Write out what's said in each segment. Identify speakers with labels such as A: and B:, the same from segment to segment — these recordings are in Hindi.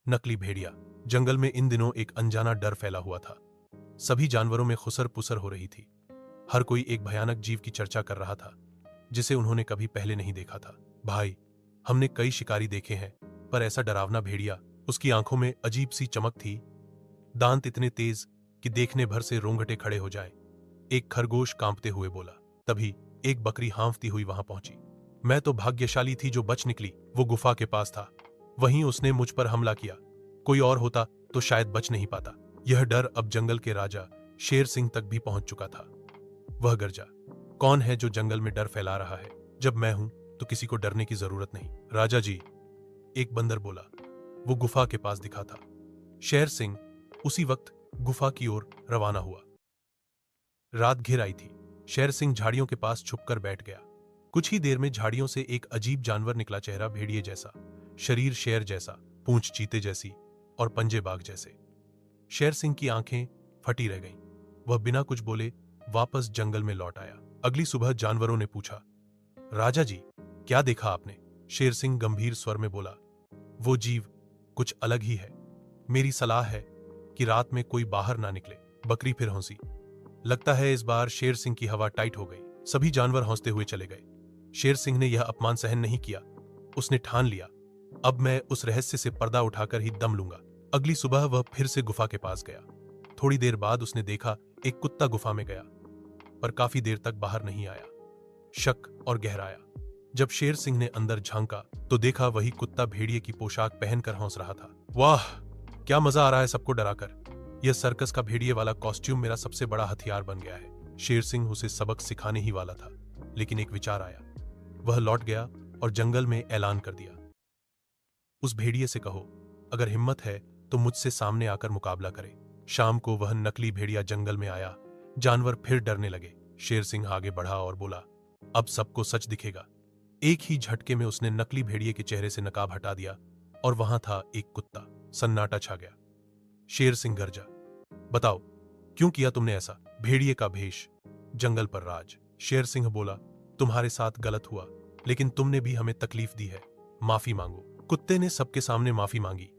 A: नकली भेड़िया। जंगल में इन दिनों एक अनजाना डर फैला हुआ था। सभी जानवरों में खुसर पुसर हो रही थी। हर कोई एक भयानक जीव की चर्चा कर रहा था जिसे उन्होंने कभी पहले नहीं देखा था। भाई, हमने कई शिकारी देखे हैं, पर ऐसा डरावना भेड़िया। उसकी आंखों में अजीब सी चमक थी, दांत इतने तेज कि देखने भर से रोंगटे खड़े हो जाए। एक खरगोश कांपते हुए बोला। तभी एक बकरी हांफती हुई वहां पहुंची। मैं तो भाग्यशाली थी जो बच निकली। वो गुफा के पास था, वहीं उसने मुझ पर हमला किया। कोई और होता तो शायद बच नहीं पाता। यह डर अब जंगल के राजा शेर सिंह तक भी पहुंच चुका था। वह गरजा, कौन है जो जंगल में डर फैला रहा है? जब मैं हूं तो किसी को डरने की जरूरत नहीं। राजा जी, एक बंदर बोला। वो गुफा के पास दिखा था। शेर सिंह उसी वक्त गुफा की ओर रवाना हुआ। रात घिर आई थी। शेर सिंह झाड़ियों के पास छुपकर बैठ गया। कुछ ही देर में झाड़ियों से एक अजीब जानवर निकला, चेहरा भेड़िए जैसा, शरीर शेर जैसा, पूंछ चीते जैसी और पंजे बाघ जैसे। शेर सिंह की आंखें फटी रह गईं। वह बिना कुछ बोले वापस जंगल में लौट आया। अगली सुबह जानवरों ने पूछा, राजा जी, क्या देखा आपने? शेर सिंह गंभीर स्वर में बोला, वो जीव कुछ अलग ही है। मेरी सलाह है कि रात में कोई बाहर ना निकले। बकरी फिर हंसी। लगता है इस बार शेर सिंह की हवा टाइट हो गई। सभी जानवर हंसते हुए चले गए। शेर सिंह ने यह अपमान सहन नहीं किया। उसने ठान लिया, अब मैं उस रहस्य से पर्दा उठाकर ही दम लूंगा। अगली सुबह वह फिर से गुफा के पास गया। थोड़ी देर बाद उसने देखा एक कुत्ता गुफा में गया, पर काफी देर तक बाहर नहीं आया। शक और गहराया। जब शेर सिंह ने अंदर झांका तो देखा वही कुत्ता भेड़िए की पोशाक पहनकर हंस रहा था। वाह, क्या मजा आ रहा है सबको डराकर। यह सर्कस का भेड़िए वाला कॉस्ट्यूम मेरा सबसे बड़ा हथियार बन गया है। शेर सिंह उसे सबक सिखाने ही वाला था, लेकिन एक विचार आया। वह लौट गया और जंगल में ऐलान कर दिया, उस भेड़िए से कहो अगर हिम्मत है तो मुझसे सामने आकर मुकाबला करे। शाम को वह नकली भेड़िया जंगल में आया। जानवर फिर डरने लगे। शेर सिंह आगे बढ़ा और बोला, अब सबको सच दिखेगा। एक ही झटके में उसने नकली भेड़िए के चेहरे से नकाब हटा दिया और वहां था एक कुत्ता। सन्नाटा छा गया। शेर सिंह गरजा, बताओ क्यों किया तुमने ऐसा? भेड़िए का भेष, जंगल पर राज। शेर सिंह बोला, तुम्हारे साथ गलत हुआ, लेकिन तुमने भी हमें तकलीफ दी है। माफी मांगो। कुत्ते ने सबके सामने माफी मांगी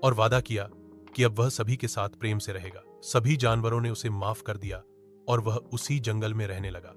A: और वादा किया कि अब वह सभी के साथ प्रेम से रहेगा। सभी जानवरों ने उसे माफ कर दिया और वह उसी जंगल में रहने लगा।